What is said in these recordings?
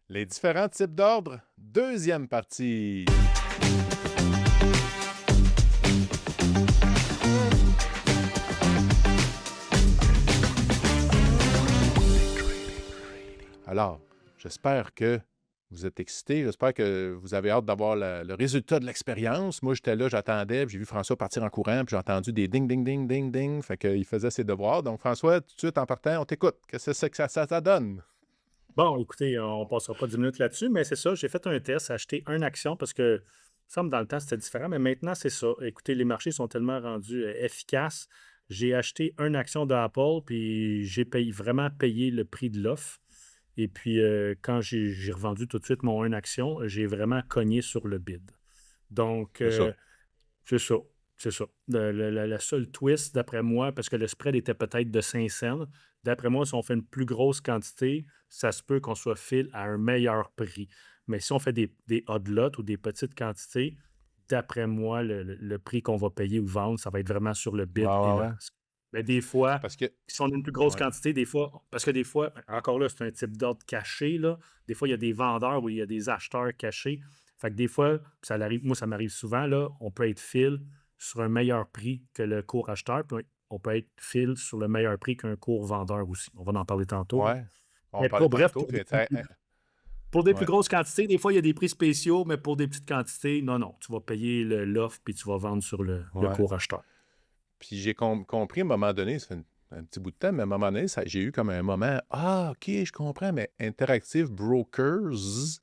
Les différents types d'ordres, deuxième partie. Alors, j'espère que vous êtes excités. J'espère que vous avez hâte d'avoir le résultat de l'expérience. Moi, j'étais là, j'attendais, puis j'ai vu François partir en courant, puis j'ai entendu des ding, ding, ding, ding, ding. Fait qu'il faisait ses devoirs. Donc, François, tout de suite en partant, on t'écoute. Qu'est-ce que c'est que ça donne? Bon, écoutez, on ne passera pas 10 minutes là-dessus, mais c'est ça, j'ai fait un test, acheté une action parce que, il me semble, dans le temps, c'était différent, mais maintenant, c'est ça. Écoutez, les marchés sont tellement rendus efficaces. J'ai acheté une action d'Apple, puis j'ai vraiment payé le prix de l'offre. Et puis, quand j'ai revendu tout de suite mon une action, j'ai vraiment cogné sur le bid. Donc, C'est ça. c'est ça. C'est ça. La seule twist, d'après moi, parce que le spread était peut-être de 5 cents, d'après moi, si on fait une plus grosse quantité, ça se peut qu'on soit fil à un meilleur prix. Mais si on fait des odd lots ou des petites quantités, d'après moi, le prix qu'on va payer ou vendre, ça va être vraiment sur le Ouais, bid et ouais, le ouais. ask. Mais des fois, Parce que, si on a une plus grosse ouais, quantité, des fois, parce que des fois, encore là, c'est un type d'ordre caché, là. Des fois, il y a des vendeurs ou il y a des acheteurs cachés. Fait que des fois, ça arrive, moi, ça m'arrive souvent, là, on peut être fil sur un meilleur prix que le cours acheteur, puis on peut être fil sur le meilleur prix qu'un cours vendeur aussi. On va en parler tantôt, là. ouais. On Mais parlait bref, tantôt, puis, pour des plus ouais. grosses quantités, des fois, il y a des prix spéciaux, mais pour des petites quantités, non, non. Tu vas payer l'offre puis tu vas vendre sur le Ouais. cours acheteur. Puis j'ai compris à un moment donné, ça fait un petit bout de temps, mais à un moment donné, j'ai eu comme un moment, ah, OK, je comprends, mais Interactive Brokers,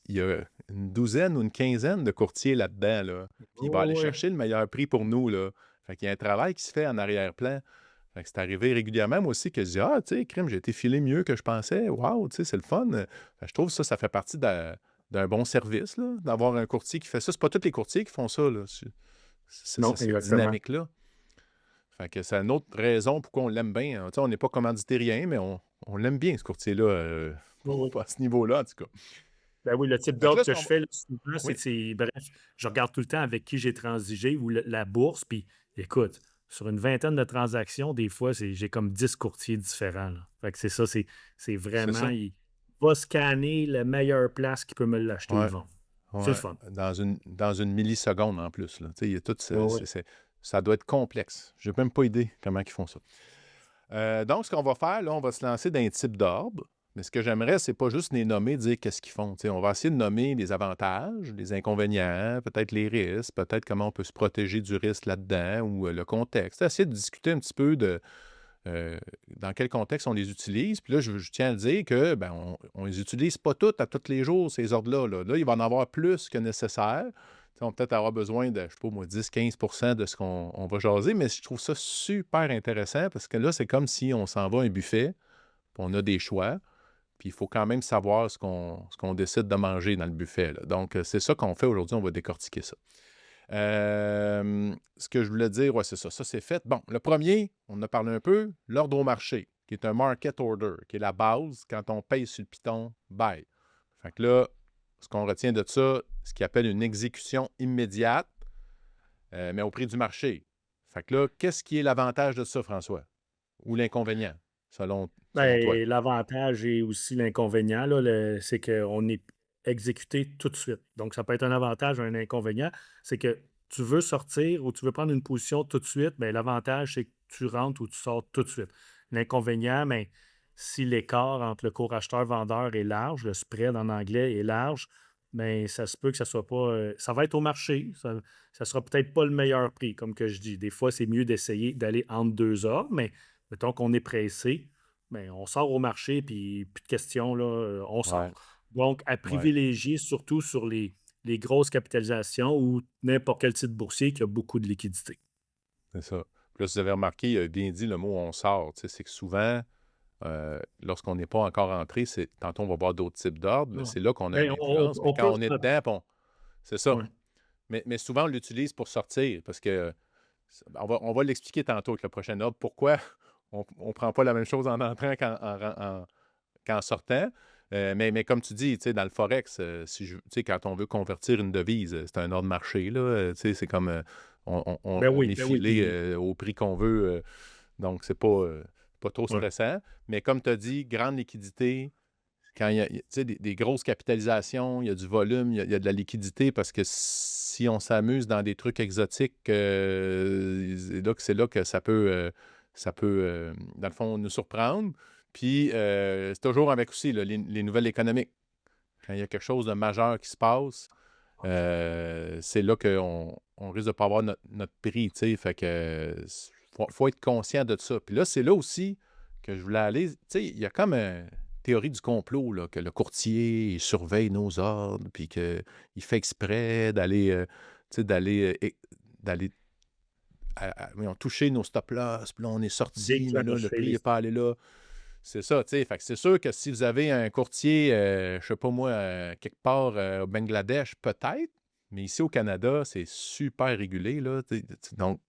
il y a une douzaine ou une quinzaine de courtiers là-dedans, là. Puis il va aller Oh, ouais. chercher le meilleur prix pour nous, là. Fait qu'il y a un travail qui se fait en arrière-plan. Fait que c'est arrivé régulièrement, moi aussi, que je dis, ah, tu sais, crime, j'ai été filé mieux que je pensais. Waouh, tu sais, c'est le fun. Fait que je trouve ça fait partie d'un bon service, là, d'avoir un courtier qui fait ça. C'est pas tous les courtiers qui font ça, là. Non, Cette exactement. dynamique-là. Fait que c'est une autre raison pourquoi on l'aime bien. Tu sais, on n'est pas commandité rien, mais on l'aime bien, ce courtier-là, Oui, oui. à ce niveau-là, en tout cas. Ben oui, le type Fait que d'ordre là, ce que qu'on je va... fais, là, souvent, Oui, bref, je regarde tout le temps avec qui j'ai transigé ou la bourse, puis écoute, sur une vingtaine de transactions, des fois, j'ai comme 10 courtiers différents, là. Fait que c'est ça, c'est c'est vraiment, ça. il va scanner la meilleure place qui peut me l'acheter ou le Ouais, vendre. C'est le ouais. fun. Dans une milliseconde, en plus, là. Tu sais, il y a tout Oui, oui. ça doit être complexe. J'ai même pas idée comment ils font ça. Donc, ce qu'on va faire, là, on va se lancer d'un type d'ordre. Mais ce que j'aimerais, c'est pas juste les nommer, dire qu'est-ce qu'ils font. Tu sais, on va essayer de nommer les avantages, les inconvénients, peut-être les risques, peut-être comment on peut se protéger du risque là-dedans ou le contexte. Essayer de discuter un petit peu de dans quel contexte on les utilise. Puis là, je tiens à le dire que ben, on les utilise pas toutes à tous les jours, ces ordres-là. Là, il va en avoir plus que nécessaire. Tu sais, on va peut-être avoir besoin de, je sais pas moi, 10-15 de ce qu'on va jaser, mais je trouve ça super intéressant parce que là, c'est comme si on s'en va à un buffet, puis on a des choix, puis il faut quand même savoir ce qu'on décide de manger dans le buffet, là. Donc, c'est ça qu'on fait aujourd'hui, on va décortiquer ça. Ce que je voulais dire, ouais, c'est ça. Ça, c'est fait. Bon, le premier, on en a parlé un peu, l'ordre au marché, qui est un market order, qui est la base quand on paye sur le piton buy. Fait que là, ce qu'on retient de ça, ce qu'il appelle une exécution immédiate, mais au prix du marché. Fait que là, qu'est-ce qui est l'avantage de ça, François? Ou l'inconvénient, selon toi? Ben, l'avantage et aussi l'inconvénient, là, c'est qu'on est exécuté tout de suite. Donc, ça peut être un avantage ou un inconvénient. C'est que tu veux sortir ou tu veux prendre une position tout de suite, ben, l'avantage, c'est que tu rentres ou tu sors tout de suite. L'inconvénient, ben, si l'écart entre le cours acheteur-vendeur est large, le spread en anglais est large, ben, ça se peut que ça soit pas. Ça va être au marché. Ça sera peut-être pas le meilleur prix, comme que je dis. Des fois, c'est mieux d'essayer d'aller entre deux ordres, mais mettons qu'on est pressé. Ben, on sort au marché, puis plus de questions, là, on sort. Ouais, Donc, à ouais, privilégier surtout sur les grosses capitalisations ou n'importe quel titre boursier qui a beaucoup de liquidité. c'est ça. Puis là, si vous avez remarqué, il a bien dit le mot on sort. Tu sais, c'est que souvent, lorsqu'on n'est pas encore entré, tantôt on va voir d'autres types d'ordres, mais Ouais. c'est là qu'on a Ben, une influence. Mais on quand peut. on est dedans, c'est ça. Ouais. Mais souvent, on l'utilise pour sortir parce que on va l'expliquer tantôt avec le prochain ordre. Pourquoi on ne prend pas la même chose en entrant qu'en sortant. Mais comme tu dis, tu sais, dans le Forex, tu sais, quand on veut convertir une devise, c'est un ordre marché, là. Tu sais, c'est comme on est Ben oui. filé au prix qu'on veut. Donc, c'est pas trop Ouais. stressant. Mais comme tu as dit, grande liquidité, quand il y a tu sais, des grosses capitalisations, il y a du volume, il y a de la liquidité, parce que si on s'amuse dans des trucs exotiques, c'est là que ça peut, dans le fond, nous surprendre. Puis, c'est toujours avec aussi là, les nouvelles économiques. Quand il y a quelque chose de majeur qui se passe, c'est là qu'on risque de ne pas avoir notre prix, tu sais. Fait que faut être conscient de ça. Puis là, c'est là aussi que je voulais aller. Tu sais, il y a comme une théorie du complot, là, que le courtier il surveille nos ordres, puis qu'il fait exprès d'aller, tu sais, d'aller voyons, toucher nos stop-loss, puis là, on est sorti, mais là, le Déclencher prix les n'est pas allé là. C'est ça, tu sais. Fait que c'est sûr que si vous avez un courtier, je sais pas moi, quelque part au Bangladesh, peut-être, mais ici au Canada, c'est super régulé, là. Donc,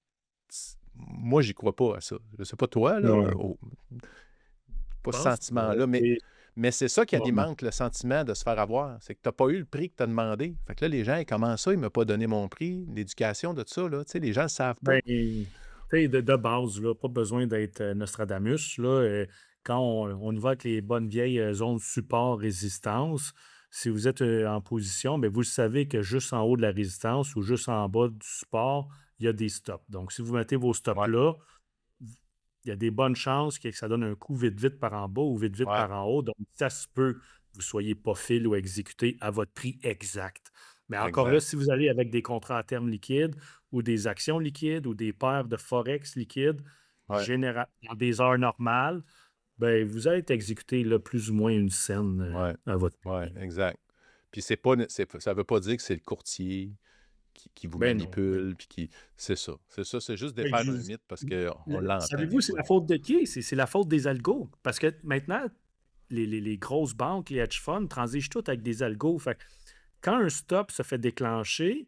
moi, j'y crois pas à ça. Je sais pas toi, là, Ouais, pas je ce pense pas. sentiment-là, mais c'est ça qui Bon, non. alimente le sentiment de se faire avoir. C'est que tu n'as pas eu le prix que tu as demandé. Fait que là, les gens, ils commencent ça, il m'a pas donné mon prix, l'éducation de tout ça, là. Tu sais, les gens ne le savent pas. Ben, tu sais, de base, là, pas besoin d'être Nostradamus. Là, quand on y va avec les bonnes vieilles zones support résistance, si vous êtes en position, ben, vous le savez que juste en haut de la résistance ou juste en bas du support, il y a des stops. Donc, si vous mettez vos stops Ouais, là, il y a des bonnes chances que ça donne un coup vite, vite par en bas ou vite, vite ouais, par en haut. Donc, ça se peut que vous ne soyez pas fil ou exécuté à votre prix exact. Mais encore là, exact. si vous allez avec des contrats à terme liquides ou des actions liquides ou des paires de Forex liquides, Ouais, dans des heures normales, ben, vous allez être exécuté là, plus ou moins une scène ouais, à votre ouais, prix. exact. Puis c'est pas, ça veut pas dire que c'est le courtier qui vous Ben non. Ben, manipule, puis qui. C'est ça, c'est juste ben, défaire un mythe parce qu'on l'entend des savez-vous, c'est fois. la faute de qui? C'est la faute des algos. Parce que maintenant, les grosses banques, les hedge funds transigent toutes avec des algos. Fait que quand un stop se fait déclencher,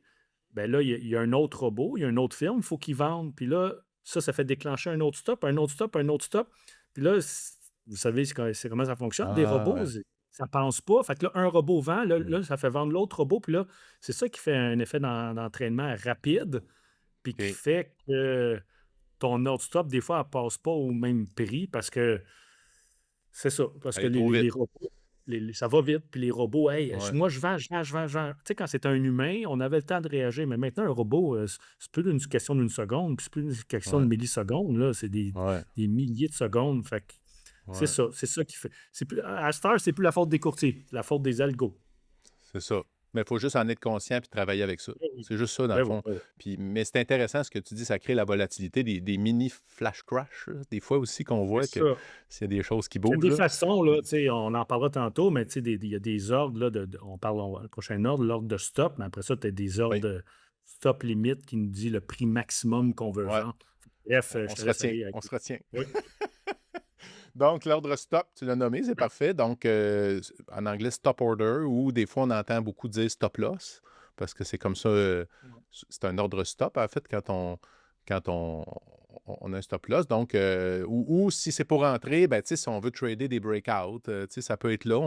ben là, il y a un autre robot, il y a une autre firme, il faut qu'ils vendent. Puis là, ça fait déclencher un autre stop, un autre stop, un autre stop. Puis là, vous savez c'est comment ça fonctionne. Des Ah, robots, ouais. ça ne pense pas. Fait que là, un robot vend, là, Hmm. là, ça fait vendre l'autre robot. Puis là, c'est ça qui fait un effet d'entraînement rapide, puis qui OK. fait que ton autre stop, des fois, elle ne passe pas au même prix parce que c'est ça, parce que Aller trop les vite. robots, ça va vite, puis les robots, hey, Ouais, moi je vends, je vends, je vends, je vends. Tu sais, quand c'est un humain, on avait le temps de réagir, mais maintenant, un robot, c'est plus une question d'une seconde, puis c'est plus une question de ouais, millisecondes, là, c'est ouais, des milliers de secondes. Fait que ouais. c'est ça qui fait. À cette heure, c'est plus la faute des courtiers, c'est la faute des algos. C'est ça. Mais il faut juste en être conscient puis travailler avec ça. Ben oui, C'est juste ça, dans le ben oui, fond. ben oui. Puis, mais c'est intéressant ce que tu dis, ça crée la volatilité, des mini flash crash, là. Des fois aussi qu'on C'est voit que ça. s'il y a des choses qui Il y a bougent, des là. façons, là, tu sais, on en parlera tantôt, mais tu sais, il y a des ordres, là, le prochain ordre, l'ordre de stop, mais après ça, tu as des ordres Oui, de stop limite qui nous dit le prix maximum qu'on veut ouais. vendre. Bref, On je te se laisse retient. aller avec. On se retient. Oui, Donc, l'ordre stop, tu l'as nommé, c'est parfait. Donc, en anglais, stop order, ou des fois, on entend beaucoup dire stop loss, parce que c'est comme ça, c'est un ordre stop, en fait, quand on a un stop loss. Donc, ou si c'est pour entrer, ben, tu sais, si on veut trader des breakouts, tu sais, ça peut être là.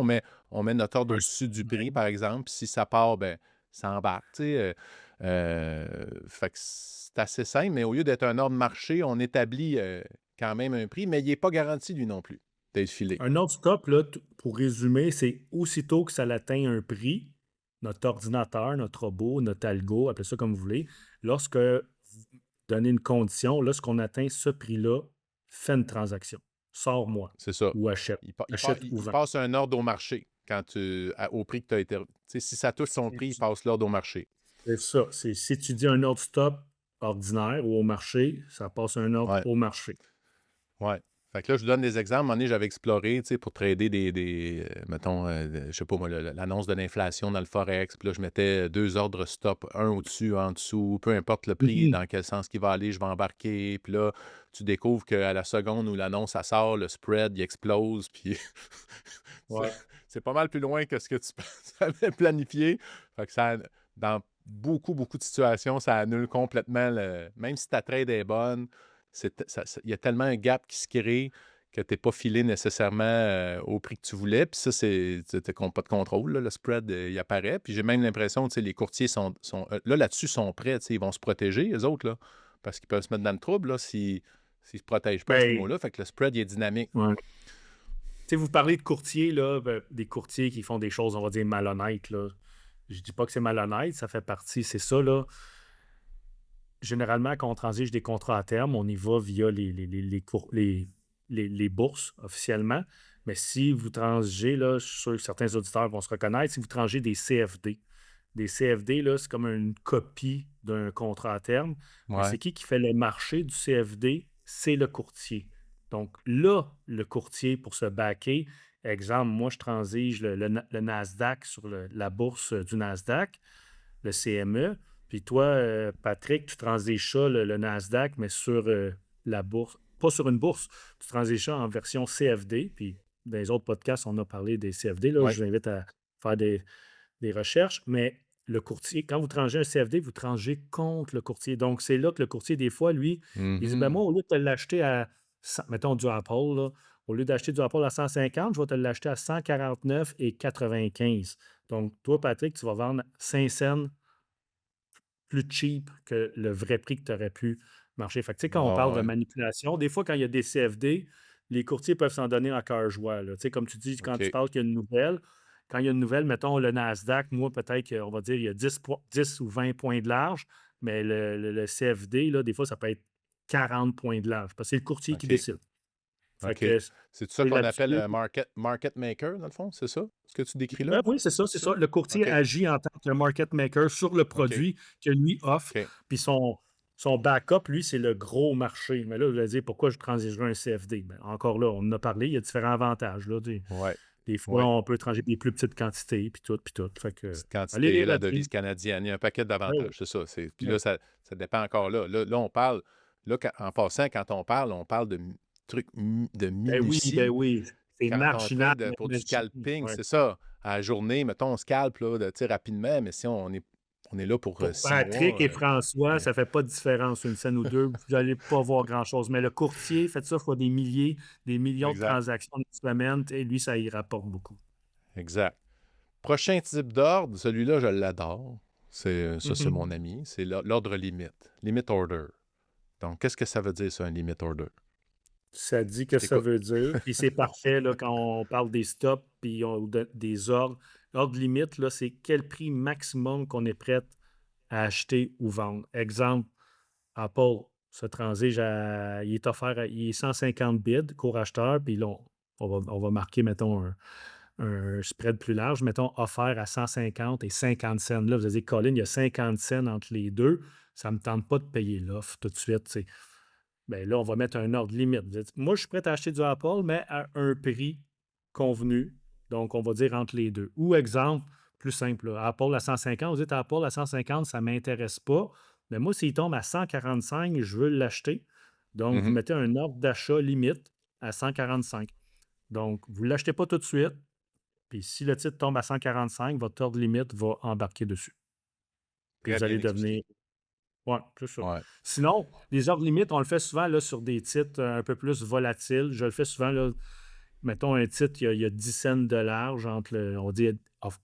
On met notre ordre un au-dessus du prix, sommet. par exemple. Puis si ça part, ben, ça embarque, tu sais. Fait que c'est assez simple, mais au lieu d'être un ordre marché, on établit quand même un prix, mais il n'est pas garanti, lui non plus, d'être filé. Un autre stop, là, pour résumer, c'est aussitôt que ça atteint un prix, notre ordinateur, notre robot, notre algo, appelez ça comme vous voulez, lorsque vous donnez une condition, lorsqu'on atteint ce prix-là, fais une transaction. Sors-moi C'est ça. ou achète. Achète ou Il vends. passe un ordre au marché au prix que tu as été. Tu sais, si ça touche son prix, il passe l'ordre au marché. C'est ça. C'est si tu dis un ordre stop ordinaire ou au marché, ça passe un ordre Ouais. au marché. Ouais. Fait que là, je vous donne des exemples. À un moment donné, j'avais exploré, tu sais, pour trader mettons, je sais pas moi, l'annonce de l'inflation dans le Forex. Puis là, je mettais deux ordres stop, un au-dessus, un en dessous, peu importe le prix, Mhm. dans quel sens il va aller, je vais embarquer. Puis là, tu découvres qu'à la seconde où l'annonce, ça sort, le spread, il explose. Puis c'est Ouais. c'est pas mal plus loin que ce que tu avais planifié. Fait que dans beaucoup, beaucoup de situations, ça annule complètement même si ta trade est bonne, il y a tellement un gap qui se crée que tu n'es pas filé nécessairement au prix que tu voulais. Puis ça, tu n'as pas de contrôle, là. Le spread, il apparaît. Puis j'ai même l'impression que les courtiers là-dessus sont prêts. Ils vont se protéger, eux autres, là, parce qu'ils peuvent se mettre dans le trouble là, s'ils ne se protègent pas à ce Ben, niveau-là. Fait que le spread, il est dynamique. ouais. sais, vous parlez de courtiers, là, des courtiers qui font des choses, on va dire, malhonnêtes, là. Je dis pas que c'est malhonnête, ça fait partie, c'est ça, là. Généralement, quand on transige des contrats à terme, on y va via les bourses officiellement. Mais si vous transigez, là, je suis sûr que certains auditeurs vont se reconnaître, si vous transigez des CFD, là, c'est comme une copie d'un contrat à terme. Mais Ouais. c'est qui fait le marché du CFD? C'est le courtier. Donc là, le courtier, pour se backer, exemple, moi, je transige le Nasdaq sur la bourse du Nasdaq, le CME. Puis toi, Patrick, tu transiges ça, le Nasdaq, mais sur la bourse, pas sur une bourse, tu transiges ça en version CFD. Puis dans les autres podcasts, on a parlé des CFD. Là, Ouais. je vous invite à faire des recherches. Mais le courtier, quand vous trangez un CFD, vous trangez contre le courtier. Donc, c'est là que le courtier, des fois, lui, il dit, ben Mhm. moi, au lieu de te l'acheter à, mettons, du Apple, là, au lieu d'acheter du Apple à 150, je vais te l'acheter à 149,95. Donc, toi, Patrick, tu vas vendre 5 cents plus cheap que le vrai prix que tu aurais pu marcher. Fait que, tu sais, quand on Ah parle de ouais. manipulation, des fois, quand il y a des CFD, les courtiers peuvent s'en donner en cœur joie, là. Tu sais, comme tu dis, quand tu OK. parles qu'il y a une nouvelle, quand il y a une nouvelle, mettons le Nasdaq, moi, peut-être qu'on va dire il y a 10 ou 20 points de large, mais le CFD, là, des fois, ça peut être 40 points de large, parce que c'est le courtier qui OK. décide. Fait OK. que C'est ça c'est qu'on appelle là-dessus. un market maker, dans le fond, c'est ça? Ce que tu décris là? Oui, c'est ça, C'est c'est ça? ça. Le courtier OK. agit en tant que market maker sur le OK. produit que lui offre. OK. Puis son backup, lui, c'est le gros marché. Mais là, vous allez dire, pourquoi je transigerais un CFD? Ben, encore là, on en a parlé, il y a différents avantages. Là, Ouais. des fois, Ouais. on peut transiger des plus petites quantités, puis tout, puis tout. Fait que, Petite allez quantité, lire la là-dessus. devise canadienne, il y a un paquet Ben oui, d'avantages, c'est ça. Puis ben là, oui. ça dépend encore là. Là, on parle, là, en passant, quand on parle de trucs de Ben minutie. oui, c'est Quand on est en train marginal, de, pour du mais scalping, ouais. c'est ça. À la journée, mettons, on scalpe là, tu sais, rapidement, mais si on est là pour Pour 6 mois, Patrick et François, ouais, ça fait pas de différence, une scène ou deux. Vous n'allez pas voir grand-chose. Mais le courtier, faites ça fois des milliers, des millions de exact, transactions une semaine, et lui, ça y rapporte beaucoup. exact. Prochain type d'ordre, celui-là, je l'adore. Ça, c'est Mhm. mon ami. C'est l'ordre limite. Limit order. Donc, qu'est-ce que ça veut dire, ça, un limit order? Ça dit Je que ça t'écoute. veut dire. Puis c'est parfait là, quand on parle des stops puis des ordres. L'ordre limite, là, c'est quel prix maximum qu'on est prêt à acheter ou vendre. Exemple, Apple se transige il est offert il est 150 bids, court acheteur, puis là, on va marquer, mettons, un spread plus large, mettons, offert à 150 et 50 cents. Là, vous allez dire, Colin, il y a 50 cents entre les deux. Ça ne me tente pas de payer l'offre tout de suite. Tu sais. Ben là, on va mettre un ordre limite. Vous dites, moi, je suis prêt à acheter du Apple, mais à un prix convenu. Donc, on va dire entre les deux. Ou exemple, plus simple, là, Apple à 150, vous dites Apple à 150, ça ne m'intéresse pas. Mais moi, s'il tombe à 145, je veux l'acheter. Donc, vous Mhm. mettez un ordre d'achat limite à 145. Donc, vous ne l'achetez pas tout de suite. Puis si le titre tombe à 145, votre ordre limite va embarquer dessus. Puis Très vous bien allez expliqué. devenir. Ouais, c'est ça. Ouais. Sinon, les ordres limites, on le fait souvent là, sur des titres un peu plus volatiles. Je le fais souvent, là, mettons un titre, il y a 10 cents de large entre, on dit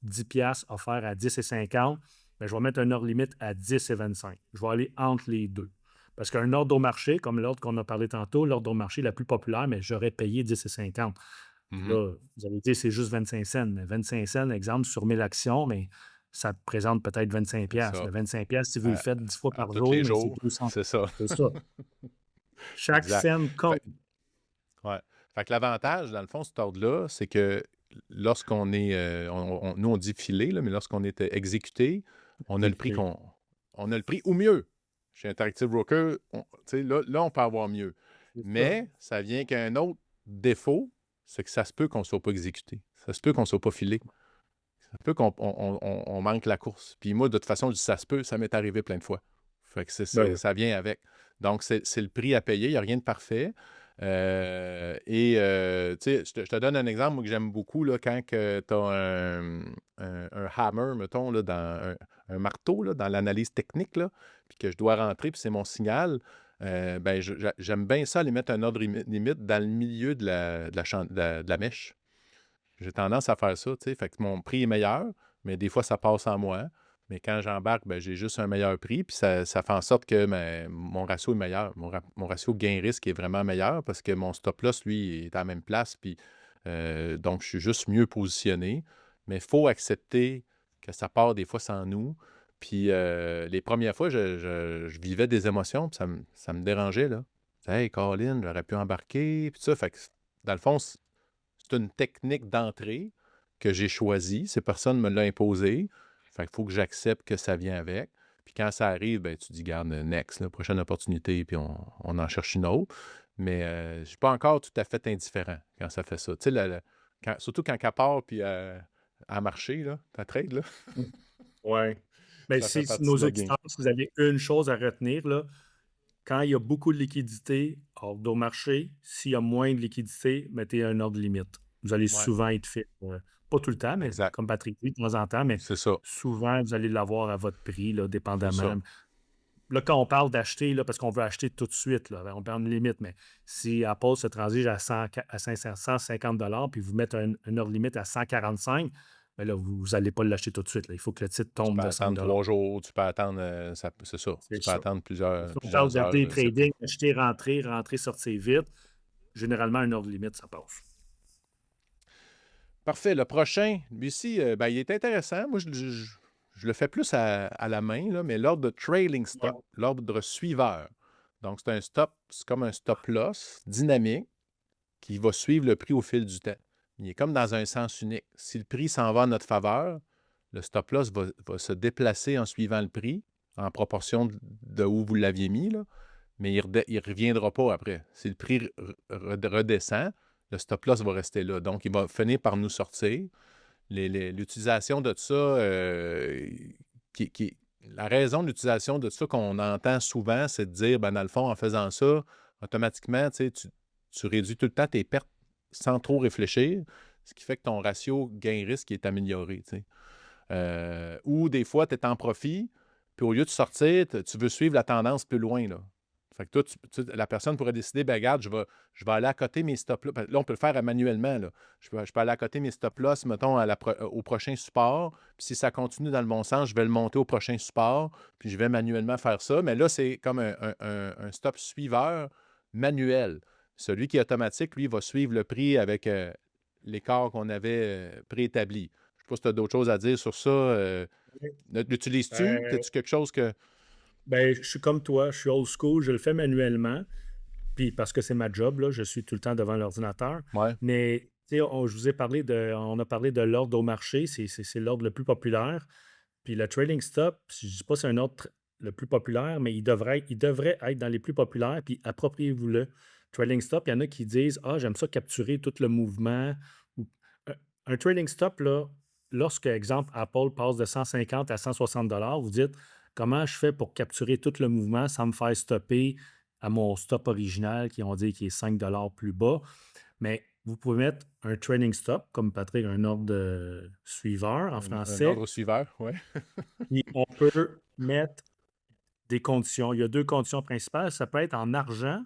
10 piastres offert à 10 et 50. Bien, je vais mettre un ordre limite à 10 et 25. Je vais aller entre les deux. Parce qu'un ordre au marché, comme l'ordre qu'on a parlé tantôt, l'ordre au marché la plus populaire, mais j'aurais payé 10 et 50. Puis Mhm. là, vous allez dire c'est juste 25 cents. Mais 25 cents, exemple, sur 1000 actions, mais ça présente peut-être 25 C'est piastres. ça. Le 25 piastres, si vous le À, faites 10 fois à par tous jour, les mais c'est jours, 200. c'est ça. C'est ça. Chaque Exact. scène compte. Fait, ouais. Fait que l'avantage, dans le fond, cet ordre-là, c'est que lorsqu'on est, nous on dit filer, là, mais lorsqu'on est exécuté, on a le prix Exécuté. on a le prix ou mieux. Chez Interactive Broker, tu sais, là, on peut avoir mieux. C'est ça. Mais ça vient qu'un autre défaut, c'est que ça se peut qu'on ne soit pas exécuté. Ça se peut qu'on ne soit pas filé. Ça se peut qu'on manque la course. Puis moi, de toute façon, je dis ça se peut, ça m'est arrivé plein de fois. Fait que Ben oui. ça vient avec. Donc, c'est le prix à payer. Il n'y a rien de parfait. Tu sais, je te donne un exemple moi, que j'aime beaucoup, là, quand tu as un hammer, mettons, là, un marteau là, dans l'analyse technique, là, puis que je dois rentrer, puis c'est mon signal. Ben, j'aime bien ça, aller mettre un ordre limite dans le milieu de la mèche. J'ai tendance à faire ça, tu sais. Fait que mon prix est meilleur, mais des fois, ça passe en moi. Mais quand j'embarque, ben, j'ai juste un meilleur prix, puis ça fait en sorte que mon ratio est meilleur. Mon ratio gain-risque est vraiment meilleur parce que mon stop-loss, lui, est à la même place, puis Donc, je suis juste mieux positionné. Mais il faut accepter que ça part des fois sans nous. Puis les premières fois, je vivais des émotions, puis ça me dérangeait, là. Hey, Colin, j'aurais pu embarquer, puis ça. Fait que, dans le fond, c'est une technique d'entrée que j'ai choisie. Ces personnes me l'ont imposée. Fait qu'il faut que j'accepte que ça vient avec. Puis quand ça arrive, ben, tu dis, garde, next, là, prochaine opportunité, puis on en cherche une autre. Mais je ne suis pas encore tout à fait indifférent quand ça fait ça. Tu sais, surtout quand elle part, puis à marcher, là, ta trade, là, Ouais. Mais ça fait si partie nos de la game. auditeurs, si vous avez une chose à retenir, là, quand il y a beaucoup de liquidité, ordre au marché. S'il y a moins de liquidité, mettez un ordre limite. Vous allez Ouais, souvent être fait. Pas tout le temps, mais exact. comme Patrick dit, de temps en temps, mais C'est ça. souvent, vous allez l'avoir à votre prix, là, C'est ça. dépendamment. Là, quand on parle d'acheter, là, parce qu'on veut acheter tout de suite, là, ben, on parle une limite, mais si Apple se transige à 100 à 550 puis vous mettez un ordre limite à 145, ben là, vous n'allez pas l'acheter tout de suite, là. Il faut que le titre Tu tombe peux de 5. attendre 3 jours, tu peux attendre, c'est ça. Tu C'est peux ça. attendre Si on parle plusieurs de heures, day je ne sais pas. trading, acheter, rentrer, rentrer, sortir vite, généralement, un ordre limite, ça passe. Parfait. Le prochain, lui-ci, ben, il est intéressant. Moi, je le fais plus à la main, là, mais l'ordre de trailing Ouais. stop, l'ordre suiveur. Donc, c'est un stop, c'est comme un stop loss dynamique qui va suivre le prix au fil du temps. Il est comme dans un sens unique. Si le prix s'en va en notre faveur, le stop loss va se déplacer en suivant le prix, en proportion de où vous l'aviez mis, là, mais il ne reviendra pas après. Si le prix redescend, le stop loss va rester là. Donc, il va finir par nous sortir. L'utilisation de ça, la raison de l'utilisation de ça qu'on entend souvent, c'est de dire, ben, dans le fond, en faisant ça, automatiquement, tu réduis tout le temps tes pertes sans trop réfléchir, ce qui fait que ton ratio gain-risque est amélioré. Ou des fois, tu es en profit, puis au lieu de sortir, tu veux suivre la tendance plus loin. Là. Fait que toi, la personne pourrait décider, ben regarde, je vais aller à côté mes stop-loss. Là, on peut le faire manuellement. Là. Je peux aller à côté mes stop-loss, mettons, au prochain support. Puis si ça continue dans le bon sens, je vais le monter au prochain support. Puis je vais manuellement faire ça. Mais là, c'est comme un stop suiveur manuel. Celui qui est automatique, lui, va suivre le prix avec l'écart qu'on avait préétabli. Je ne sais pas si tu as d'autres choses à dire sur ça. L'utilises-tu? Euh, As-tu quelque chose que. ben, je suis comme toi, je suis old school, je le fais manuellement, puis parce que c'est ma job, là, je suis tout le temps devant l'ordinateur. Ouais. Mais tu sais, je vous ai parlé on a parlé de l'ordre au marché, c'est l'ordre le plus populaire. Puis le trailing stop, je ne dis pas que c'est un ordre le plus populaire, mais il devrait être dans les plus populaires, puis appropriez-vous-le. Trailing stop, il y en a qui disent: Ah, j'aime ça capturer tout le mouvement. Un un trailing stop, là, lorsque, exemple, Apple passe de 150 à 160 vous dites: Comment je fais pour capturer tout le mouvement sans me faire stopper à mon stop original qui, on dit, qui est 5 plus bas? Mais vous pouvez mettre un trailing stop, comme Patrick, un ordre de suiveur en Un français. ordre suiveur, oui. Puis on peut mettre des conditions. Il y a deux conditions principales. Ça peut être en argent,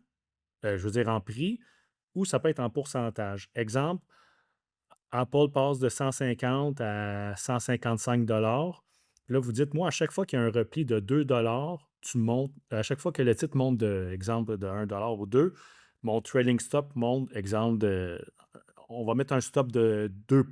je veux dire en prix, ou ça peut être en pourcentage. Exemple, Apple passe de 150 à 155 Là, vous dites, moi, à chaque fois qu'il y a un repli de 2 tu montes, à chaque fois que le titre monte de, exemple, de 1 ou 2, mon trailing stop monte, exemple, on va mettre un stop de 2.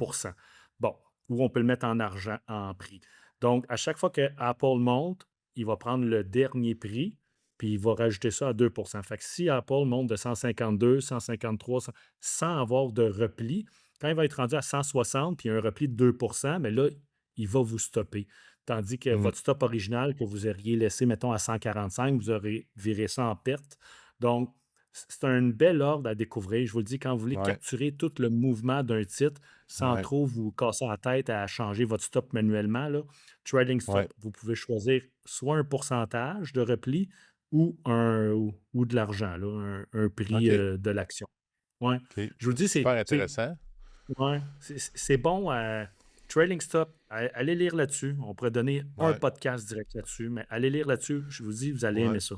Bon, ou on peut le mettre en argent, en prix. Donc, à chaque fois que Apple monte, il va prendre le dernier prix, puis il va rajouter ça à 2. Fait que si Apple monte de 152, 153, sans avoir de repli, quand il va être rendu à 160, puis il y a un repli de 2 mais là, il va vous stopper. Tandis que Mhm. votre stop original que vous auriez laissé, mettons, à 145, vous aurez viré ça en perte. Donc, c'est un bel ordre à découvrir. Je vous le dis, quand vous voulez Ouais, capturer tout le mouvement d'un titre sans ouais, trop vous casser la tête à changer votre stop manuellement, là, Trading ouais. Stop, vous pouvez choisir soit un pourcentage de repli ou de l'argent, là, un prix OK. de l'action. Ouais. OK. Je vous dis, Super intéressant. ouais, c'est bon. Trading Stop, allez lire là-dessus. On pourrait donner un Ouais, podcast direct là-dessus, mais allez lire là-dessus. Je vous dis, vous allez ouais. aimer ça.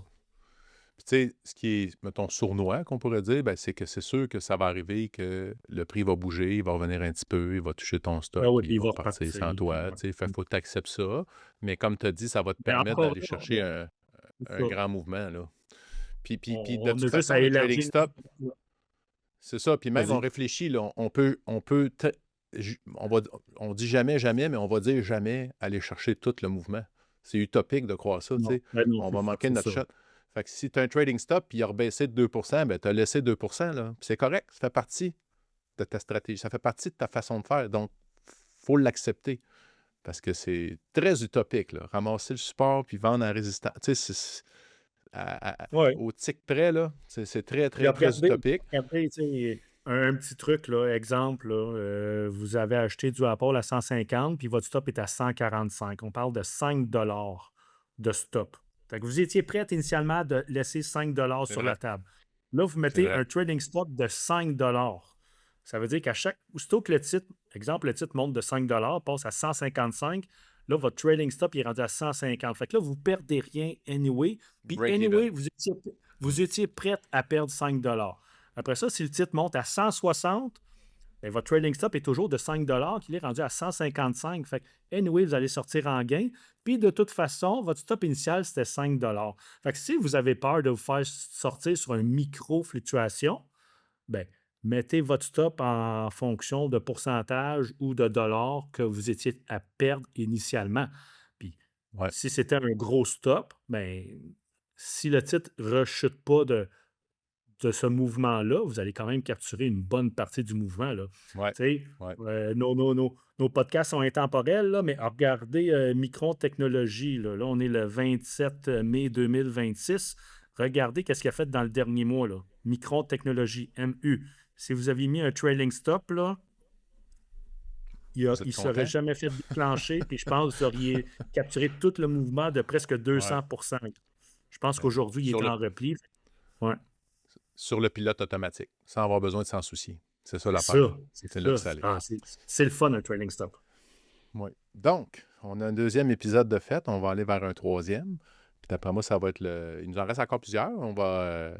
Puis, tu sais, ce qui est, mettons, sournois, qu'on pourrait dire, ben, c'est que c'est sûr que ça va arriver que le prix va bouger, il va revenir un petit peu, il va toucher ton Ah stop, oui, puis puis il il va va repartir repartir. sans toi. Tu sais, fait faut que tu acceptes ça. Mais comme tu as dit, ça va te Mais permettre encore d'aller là, chercher c'est un ça. grand mouvement, là. Puis de On toute a juste façon, à le trading élargir. stop, C'est ça. Puis même, on Vas-y. réfléchit, là, on dit jamais, jamais, mais on va dire jamais aller chercher tout le mouvement. C'est utopique de croire ça, tu Non, sais. ben non, On c'est va ça, manquer c'est notre ça. shot. Fait que si tu as un trading stop puis il a rebaissé de 2 ben tu as laissé 2 là. Puis c'est correct, ça fait partie de ta stratégie, ça fait partie de ta façon de faire. Donc, il faut l'accepter parce que c'est très utopique, là. Ramasser le support puis vendre en résistance. Tu sais, Ouais. au tic près, là, c'est très, Puis très, très utopique. regardez, tu sais, un petit truc, là, exemple, là, vous avez acheté du Apple à 150, puis votre stop est à 145. On parle de 5 de stop. Fait que vous étiez prêt initialement de laisser 5 C'est sur vrai, la table. Là, vous c'est mettez vrai. un trading stop de 5. Ça veut dire qu'à chaque. Aussitôt que le titre, exemple, le titre monte de 5 passe à 155, là, votre trading stop il est rendu à 150. Fait que là, vous ne perdez rien anyway. Puis Break even. anyway, vous étiez prêt à perdre 5 Après ça, si le titre monte à 160, bien, votre trading stop est toujours de 5 qu'il est rendu à 155. Fait que, anyway, vous allez sortir en gain. Puis de toute façon, votre stop initial, c'était 5 Fait que si vous avez peur de vous faire sortir sur une micro-fluctuation, ben, mettez votre stop en fonction de pourcentage ou de dollars que vous étiez à perdre initialement. Puis, Ouais. si c'était un gros stop, ben, si le titre ne rechute pas de ce mouvement-là, vous allez quand même capturer une bonne partie du mouvement, là. Ouais. Tu sais, Ouais. nos podcasts sont intemporels, là, mais regardez Micron Technologies, là, on est le 27 mai 2026. Regardez qu'est-ce qu'il a fait dans le dernier mois, là. Micron Technologies, MU. Si vous aviez mis un trailing stop, là, il Vous ne êtes serait content? jamais fait déclencher, puis je pense que vous auriez capturé tout le mouvement de presque Ouais. 200. Je pense Ben, qu'aujourd'hui, il sur est le, en repli. Ouais. sur le pilote automatique, sans avoir besoin de s'en soucier. C'est ça C'est l'affaire. ça, c'est C'est là que ça. ça allait. Ah, c'est le fun, un trailing stop. Oui. Donc, on a un deuxième épisode de fait. On va aller vers un troisième. Puis d'après moi, ça va être le. Il nous en reste encore plusieurs. On Mais va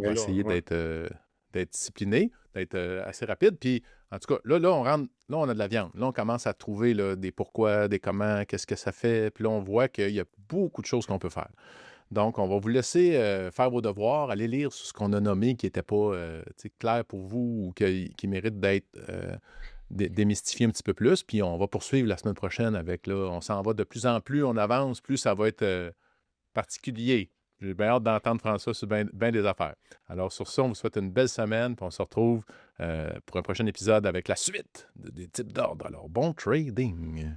là, essayer ouais. d'être discipliné, d'être assez rapide. Puis, en tout cas, là, on rentre. Là, on a de la viande. Là, on commence à trouver là, des pourquoi, des comment, qu'est-ce que ça fait. Puis là, on voit qu'il y a beaucoup de choses qu'on peut faire. Donc, on va vous laisser faire vos devoirs, aller lire sur ce qu'on a nommé qui n'était pas tu sais, clair pour vous ou qui mérite d'être démystifié un petit peu plus. Puis on va poursuivre la semaine prochaine avec, là, on s'en va de plus en plus, on avance, plus ça va être particulier. J'ai bien hâte d'entendre François sur bien des affaires. Alors, sur ça, on vous souhaite une belle semaine, puis on se retrouve pour un prochain épisode avec la suite des types d'ordre. Alors, bon trading!